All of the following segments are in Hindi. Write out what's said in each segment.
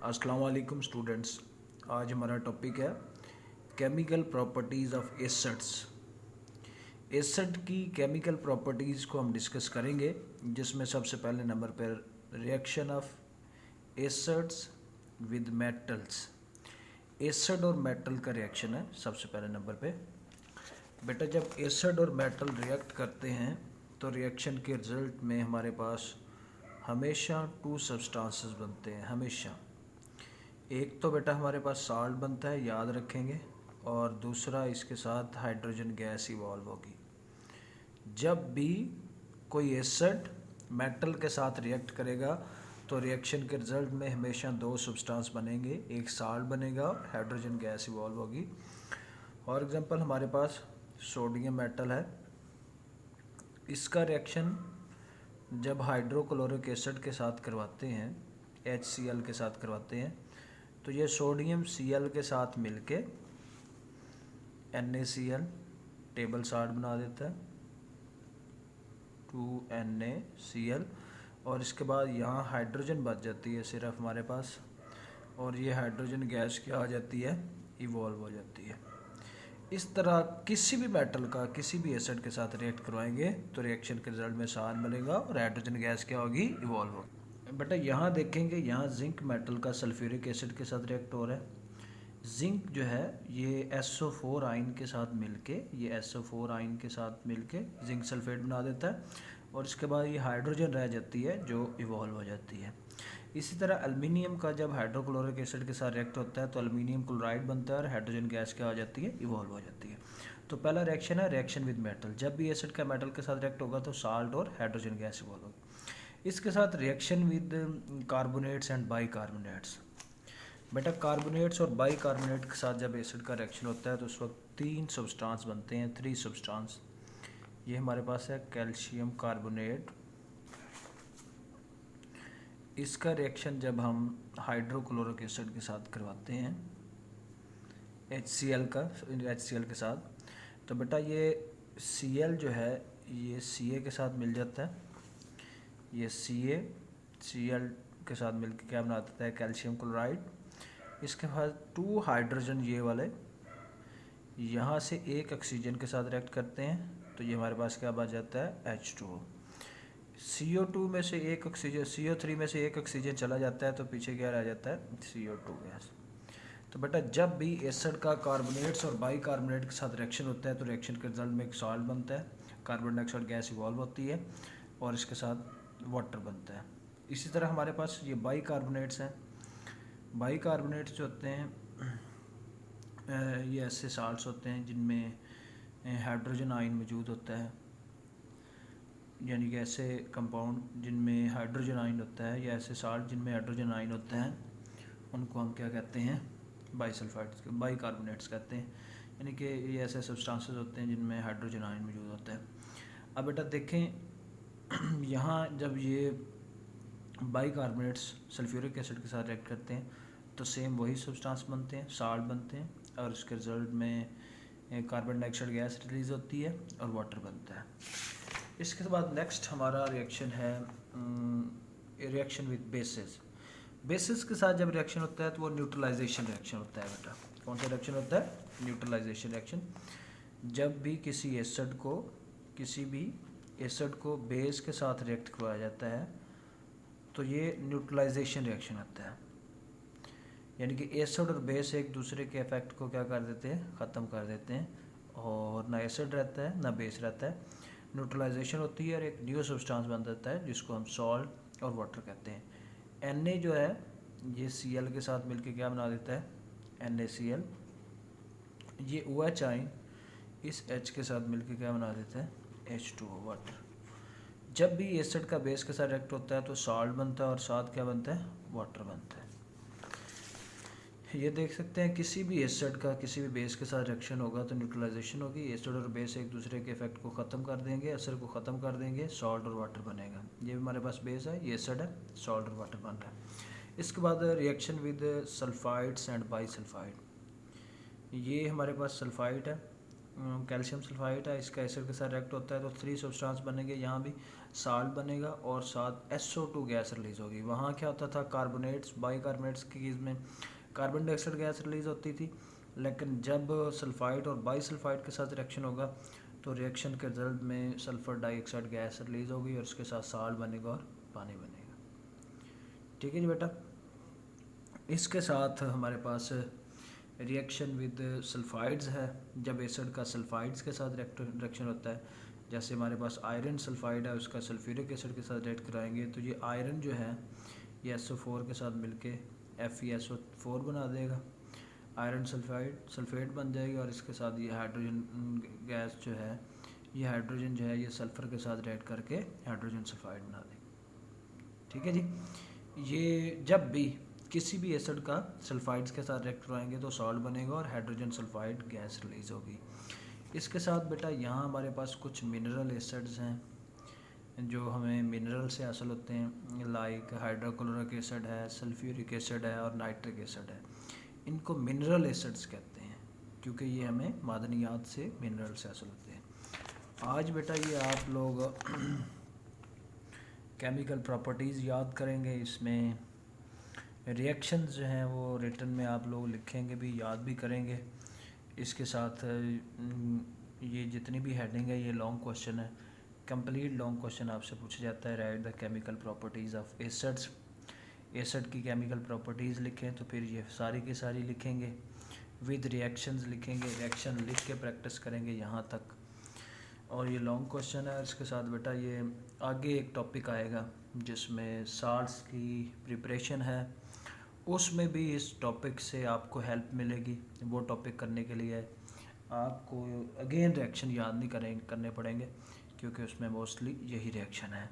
अस्सलाम वालेकुम स्टूडेंट्स। आज हमारा टॉपिक है chemical properties of acids. Acid की केमिकल प्रॉपर्टीज़ को हम डिस्कस करेंगे, जिसमें सबसे पहले नंबर पर reaction of acids with metals. Acid और मेटल का रिएक्शन है सबसे पहले नंबर पे। बेटा, जब एसिड और मेटल रिएक्ट करते हैं तो रिएक्शन के रिजल्ट में हमारे पास हमेशा टू सब्सटेंसेस बनते हैं। हमेशा एक तो बेटा हमारे पास साल्ट बनता है, याद रखेंगे, और दूसरा इसके साथ हाइड्रोजन गैस इवॉल्व होगी। जब भी कोई एसिड मेटल के साथ रिएक्ट करेगा तो रिएक्शन के रिजल्ट में हमेशा दो सब्सटेंस बनेंगे, एक साल्ट बनेगा और हाइड्रोजन गैस इवॉल्व होगी। फॉर एग्जांपल हमारे पास सोडियम मेटल है, इसका रिएक्शन जब हाइड्रोक्लोरिक एसिड के साथ करवाते हैं, HCl के साथ करवाते हैं, तो ये सोडियम Cl के साथ मिलके NaCl टेबल साल्ट बना देता है, 2NaCl, और इसके बाद यहाँ हाइड्रोजन बच जाती है सिर्फ हमारे पास, और ये हाइड्रोजन गैस क्या आ जाती है, इवॉल्व हो जाती है। इस तरह किसी भी मेटल का किसी भी एसिड के साथ रिएक्ट करवाएंगे तो रिएक्शन के रिजल्ट में साल्ट बनेगा और हाइड्रोजन गैस क्या होगी, इवॉल्व होगी। बेटा यहाँ देखेंगे, यहाँ जिंक मेटल का सल्फ्यूरिक एसिड के साथ रिएक्ट हो रहा है। जिंक जो है ये SO4 आयन के साथ मिलके, ये SO4 आयन के साथ मिलके जिंक सल्फेट बना देता है, और इसके बाद ये हाइड्रोजन रह जाती है जो इवॉल्व हो जाती है। इसी तरह एल्युमिनियम का जब हाइड्रोक्लोरिक एसिड के साथ रिएक्ट होता है तो एल्युमिनियम क्लोराइड बनता है और हाइड्रोजन गैस क्या हो जाती है, इवॉल्व हो जाती है। तो पहला रिएक्शन है रिएक्शन विद मेटल। जब भी एसिड का मेटल के साथ रिएक्ट होगा तो साल्ट और हाइड्रोजन गैस इवॉल्व होगी। इसके साथ reaction with carbonates and bicarbonates. बेटा, कार्बोनेट्स और बाइकार्बोनेट के साथ जब एसिड का रिएक्शन होता है तो उस वक्त तीन सब्सटेंस बनते हैं, 3 सब्सटेंस। ये हमारे पास है कैल्शियम कार्बोनेट। इसका रिएक्शन जब हम हाइड्रोक्लोरिक एसिड के साथ करवाते हैं, HCl के साथ, तो बेटा ये Cl जो है ये Ca के साथ मिल जाता है। ये Cl के साथ मिलकर क्या बना देता है, कैल्शियम क्लोराइड। इसके बाद 2 हाइड्रोजन ये वाले यहाँ से एक ऑक्सीजन के साथ रिएक्ट करते हैं तो ये हमारे पास क्या बच जाता है, H2O। CO2 में से एक ऑक्सीजन, CO3 में से एक ऑक्सीजन चला जाता है तो पीछे क्या रह जाता है, CO2 गैस। तो बेटा जब भी एसिड का कार्बोनेट्स और बाइकार्बोनेट के साथ रिएक्शन होता है तो रिएक्शन के रिजल्ट में एक सॉल्ट बनता है, कार्बन डाइऑक्साइड गैस इवॉल्व होती है और इसके साथ वाटर बनता है। इसी तरह हमारे पास ये बाइकार्बोनेट्स हैं। बाइकार्बोनेट्स जो होते हैं ये ऐसे साल्ट्स होते हैं जिनमें हाइड्रोजन आयन मौजूद होता है, यानी कि ऐसे कंपाउंड जिनमें हाइड्रोजन आयन होता है या ऐसे साल्ट जिनमें हाइड्रोजन आयन होते हैं उनको हम क्या कहते हैं, बाइसल्फाइड्स, बाइकार्बोनेट्स कहते हैं। यानी कि ये ऐसे सब्सटेंसेस होते हैं जिनमें हाइड्रोजन आयन मौजूद होता है। अब बेटा देखें, यहाँ जब ये बाइकार्बोनेट्स सल्फ्यूरिक एसिड के साथ रिएक्ट करते हैं तो सेम वही सब्सटेंस बनते हैं, साल्ट बनते हैं, और इसके रिजल्ट में कार्बन डाइऑक्साइड गैस रिलीज़ होती है और वाटर बनता है। इसके बाद नेक्स्ट हमारा रिएक्शन है रिएक्शन विद बेसिस। बेसिस के साथ जब रिएक्शन होता है तो वो न्यूट्रलाइजेशन रिएक्शन होता है। बेटा कौन सा रिएक्शन होता है, न्यूट्रलाइजेशन रिएक्शन। जब भी किसी भी एसिड को बेस के साथ रिएक्ट करवाया जाता है तो ये न्यूट्रलाइजेशन रिएक्शन होता है, यानी कि एसिड और बेस एक दूसरे के इफेक्ट को क्या कर देते हैं, ख़त्म कर देते हैं, और ना एसिड रहता है ना बेस रहता है। न्यूट्रलाइजेशन होती है और एक न्यू सब्सटेंस बन जाता है जिसको हम सॉल्ट और वाटर कहते हैं। Na जो है ये Cl के साथ मिलके क्या बना देता है, NaCl। ये OH आयन इस H के साथ मिलके क्या बना देता है, H2O वाटर। जब भी एसिड का बेस के साथ रिएक्ट होता है तो सॉल्ट बनता है और साथ क्या बनता है, वाटर बनता है। ये देख सकते हैं, किसी भी एसिड का किसी भी बेस के साथ रिएक्शन होगा तो न्यूट्रलाइजेशन होगी। एसिड और बेस एक दूसरे के इफेक्ट को ख़त्म कर देंगे, असर को ख़त्म कर देंगे, सॉल्ट और वाटर बनेगा। ये हमारे पास बेस है, ये एसिड है, सॉल्ट और वाटर बन रहा है। इसके बाद रिएक्शन विद सल्फाइड्स एंड बाईसल्फाइड। ये हमारे पास सल्फाइड है कैल्शियम सल्फाइड है, इसका एसिड के साथ रिएक्ट होता है तो 3 सब्सटेंस बनेंगे, यहाँ भी साल्ट बनेगा और साथ SO2 गैस रिलीज़ होगी। वहाँ क्या होता था, कार्बोनेट्स बाइकार्बोनेट्स की केस में कार्बन डाइऑक्साइड गैस रिलीज़ होती थी, लेकिन जब सल्फाइड और बाईसल्फाइड के साथ रिएक्शन होगा तो रिएक्शन के रिजल्ट में सल्फर डाइऑक्साइड गैस रिलीज़ होगी और उसके साथ साल्ट बनेगा और पानी बनेगा। ठीक है जी बेटा। इसके साथ हमारे पास रिएक्शन विद सल्फाइड्स है, जब एसिड का सल्फाइड्स के साथ रिएक्शन होता है, जैसे हमारे पास आयरन सल्फाइड है, उसका सल्फ्यूरिक एसिड के साथ रिएक्ट कराएंगे तो ये आयरन जो है ये SO4 के साथ मिलके FeSO4 बना देगा, आयरन सल्फेट बन जाएगी और इसके साथ ये हाइड्रोजन गैस जो है, ये हाइड्रोजन जो है ये सल्फ़र के साथ रिएक्ट करके हाइड्रोजन सल्फाइड बना देगी। ठीक है जी। ये जब भी किसी भी एसिड का सल्फाइड्स के साथ रिएक्ट कराएंगे तो सॉल्ट बनेगा और हाइड्रोजन सल्फाइड गैस रिलीज़ होगी। इसके साथ बेटा यहाँ हमारे पास कुछ मिनरल एसिड्स हैं जो हमें मिनरल से हासिल होते हैं, लाइक हाइड्रोक्लोरिक एसिड है, सल्फ्यूरिक एसिड है और नाइट्रिक एसिड है। इनको मिनरल एसिड्स कहते हैं क्योंकि ये हमें मादनियात से मिनरल से हासिल होते हैं। आज बेटा ये आप लोग केमिकल प्रॉपर्टीज़ याद करेंगे, इसमें रिएक्शंस जो हैं वो रिटन में आप लोग लिखेंगे भी, याद भी करेंगे। इसके साथ ये जितनी भी हेडिंग है ये लॉन्ग क्वेश्चन है, कंप्लीट लॉन्ग क्वेश्चन आपसे पूछा जाता है, right the chemical properties of acids. Acid की केमिकल प्रॉपर्टीज़ लिखें तो फिर ये सारी की सारी लिखेंगे, विद रिएक्शंस लिखेंगे, रिएक्शन लिख के प्रैक्टिस करेंगे यहाँ तक। और ये लॉन्ग क्वेश्चन है। इसके साथ बेटा ये आगे एक टॉपिक आएगा जिसमें साल्ट्स की प्रिपरेशन है, उसमें भी इस टॉपिक से आपको हेल्प मिलेगी। वो टॉपिक करने के लिए आपको अगेन रिएक्शन याद नहीं करने पड़ेंगे क्योंकि उसमें मोस्टली यही रिएक्शन है।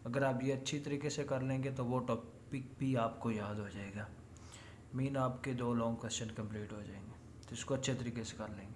अगर आप ये अच्छी तरीके से कर लेंगे तो वो टॉपिक भी आपको याद हो जाएगा, मीन आपके 2 लॉन्ग क्वेश्चन कंप्लीट हो जाएंगे, तो इसको अच्छे तरीके से कर लेंगे।